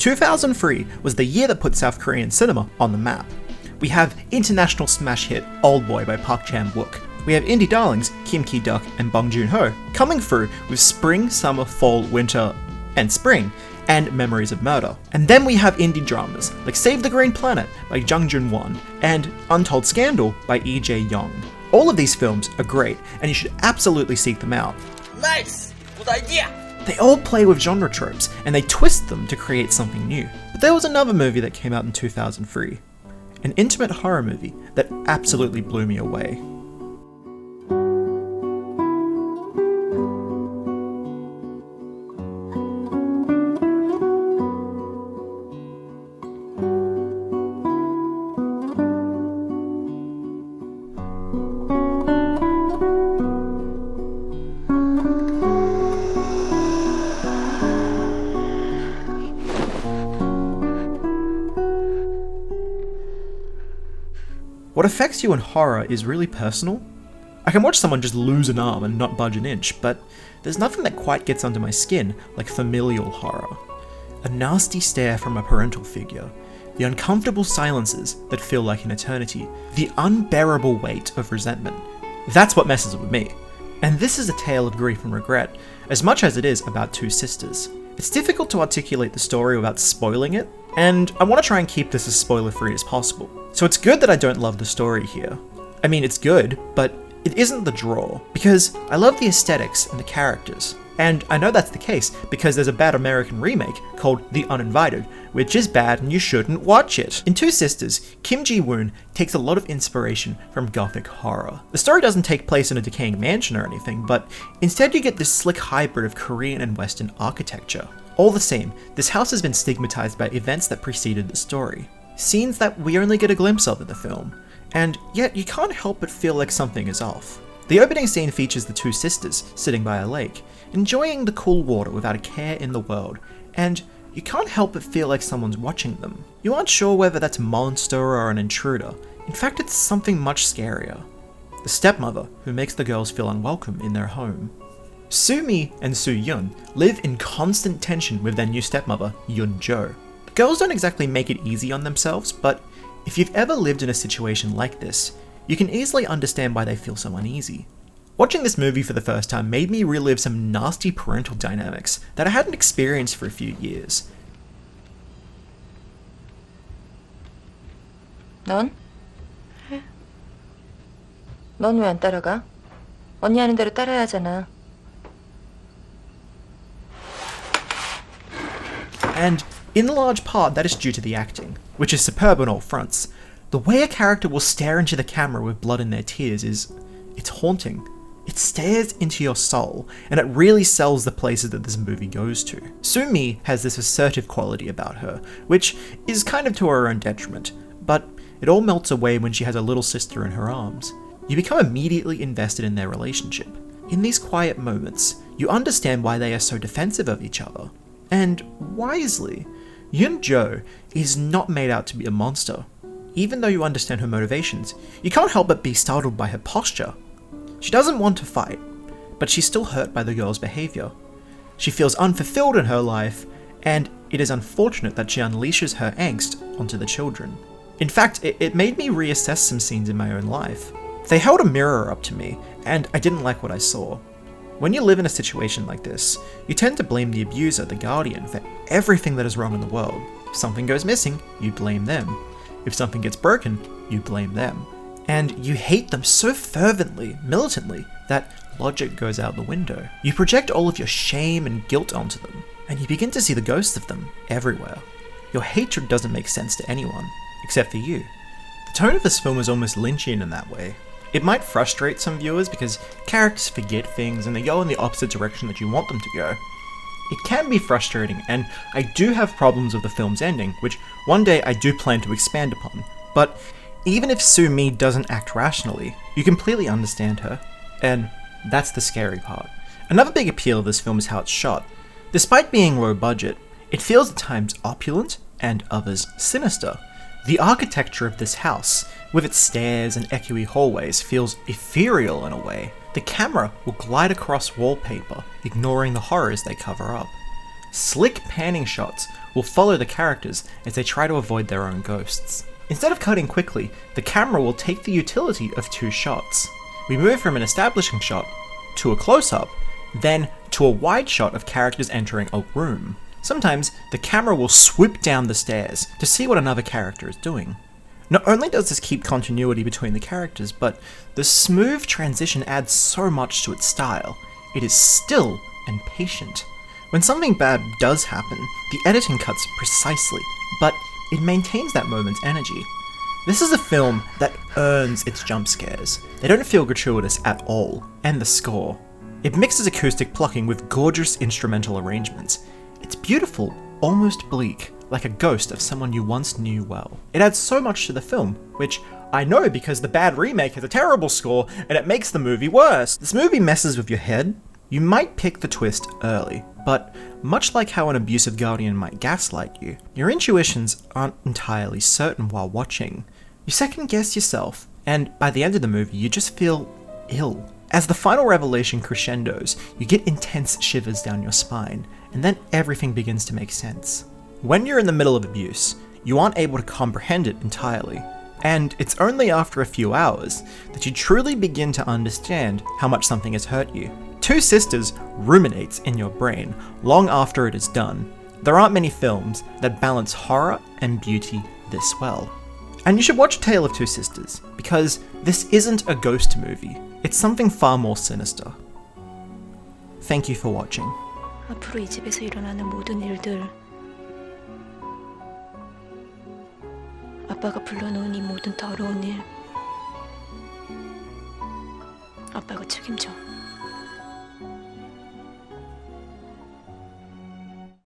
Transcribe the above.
2003 was the year that put South Korean cinema on the map. We have international smash hit Oldboy by Park Chan-wook. We have indie darlings Kim Ki-duk and Bong Joon-ho coming through with Spring, Summer, Fall, Winter, and Spring, and Memories of Murder. And then we have indie dramas like Save the Green Planet by Jung Jun-won and Untold Scandal by Lee Jae-young. All of these films are great, and you should absolutely seek them out. Nice! Good idea! They all play with genre tropes, and they twist them to create something new. But there was another movie that came out in 2003, an intimate horror movie that absolutely blew me away. What affects you in horror is really personal. I can watch someone just lose an arm and not budge an inch, but there's nothing that quite gets under my skin like familial horror. A nasty stare from a parental figure, the uncomfortable silences that feel like an eternity, the unbearable weight of resentment. That's what messes with me. And this is a tale of grief and regret, as much as it is about two sisters. It's difficult to articulate the story without spoiling it, and I want to try and keep this as spoiler-free as possible. So it's good that I don't love the story here. I mean, it's good, but it isn't the draw, because I love the aesthetics and the characters. And I know that's the case because there's a bad American remake called The Uninvited, which is bad and you shouldn't watch it. In Two Sisters, Kim Ji-woon takes a lot of inspiration from gothic horror. The story doesn't take place in a decaying mansion or anything, but instead you get this slick hybrid of Korean and Western architecture. All the same, this house has been stigmatized by events that preceded the story. Scenes that we only get a glimpse of in the film, and yet you can't help but feel like something is off. The opening scene features the two sisters sitting by a lake, enjoying the cool water without a care in the world, and you can't help but feel like someone's watching them. You aren't sure whether that's a monster or an intruder. In fact, it's something much scarier. The stepmother who makes the girls feel unwelcome in their home. Soo-mi and Soo-yun live in constant tension with their new stepmother, Yoon-jo. The girls don't exactly make it easy on themselves, but if you've ever lived in a situation like this, you can easily understand why they feel so uneasy. Watching this movie for the first time made me relive some nasty parental dynamics that I hadn't experienced for a few years. 넌? 넌 왜 안 따라가? 언니 하는 대로 따라야 하잖아. And in large part that is due to the acting, which is superb on all fronts. The way a character will stare into the camera with blood in their tears it's haunting. It stares into your soul, and it really sells the places that this movie goes to. Soo-mi has this assertive quality about her, which is kind of to her own detriment, but it all melts away when she has a little sister in her arms. You become immediately invested in their relationship. In these quiet moments, you understand why they are so defensive of each other. And wisely, Yoon-jo is not made out to be a monster. Even though you understand her motivations, you can't help but be startled by her posture. She doesn't want to fight, but she's still hurt by the girl's behavior. She feels unfulfilled in her life, and it is unfortunate that she unleashes her angst onto the children. In fact, it made me reassess some scenes in my own life. They held a mirror up to me, and I didn't like what I saw. When you live in a situation like this, you tend to blame the abuser, the guardian, for everything that is wrong in the world. If something goes missing, you blame them. If something gets broken, you blame them. And you hate them so fervently, militantly, that logic goes out the window. You project all of your shame and guilt onto them, and you begin to see the ghosts of them everywhere. Your hatred doesn't make sense to anyone, except for you. The tone of this film is almost Lynchian in that way. It might frustrate some viewers because characters forget things and they go in the opposite direction that you want them to go. It can be frustrating, and I do have problems with the film's ending, which one day I do plan to expand upon. But even if Soo-mi doesn't act rationally, you completely understand her, and that's the scary part. Another big appeal of this film is how it's shot. Despite being low budget, it feels at times opulent and others sinister. The architecture of this house, with its stairs and echoey hallways, feels ethereal in a way. The camera will glide across wallpaper, ignoring the horrors they cover up. Slick panning shots will follow the characters as they try to avoid their own ghosts. Instead of cutting quickly, the camera will take the utility of 2 shots. We move from an establishing shot to a close-up, then to a wide shot of characters entering a room. Sometimes, the camera will swoop down the stairs to see what another character is doing. Not only does this keep continuity between the characters, but the smooth transition adds so much to its style. It is still and patient. When something bad does happen, the editing cuts precisely, but it maintains that moment's energy. This is a film that earns its jump scares. They don't feel gratuitous at all, and the score. It mixes acoustic plucking with gorgeous instrumental arrangements. It's beautiful, almost bleak, like a ghost of someone you once knew well. It adds so much to the film, which I know because the bad remake has a terrible score and it makes the movie worse. This movie messes with your head. You might pick the twist early, but much like how an abusive guardian might gaslight you, your intuitions aren't entirely certain while watching. You second guess yourself, and by the end of the movie you just feel ill. As the final revelation crescendos, you get intense shivers down your spine, and then everything begins to make sense. When you're in the middle of abuse, you aren't able to comprehend it entirely, and it's only after a few hours that you truly begin to understand how much something has hurt you. Two Sisters ruminates in your brain long after it is done. There aren't many films that balance horror and beauty this well. And you should watch Tale of Two Sisters, because this isn't a ghost movie, it's something far more sinister. Thank you for watching. 앞으로 이 집에서 일어나는 모든 일들, 아빠가 불러놓은 이 모든 더러운 일, 아빠가 책임져.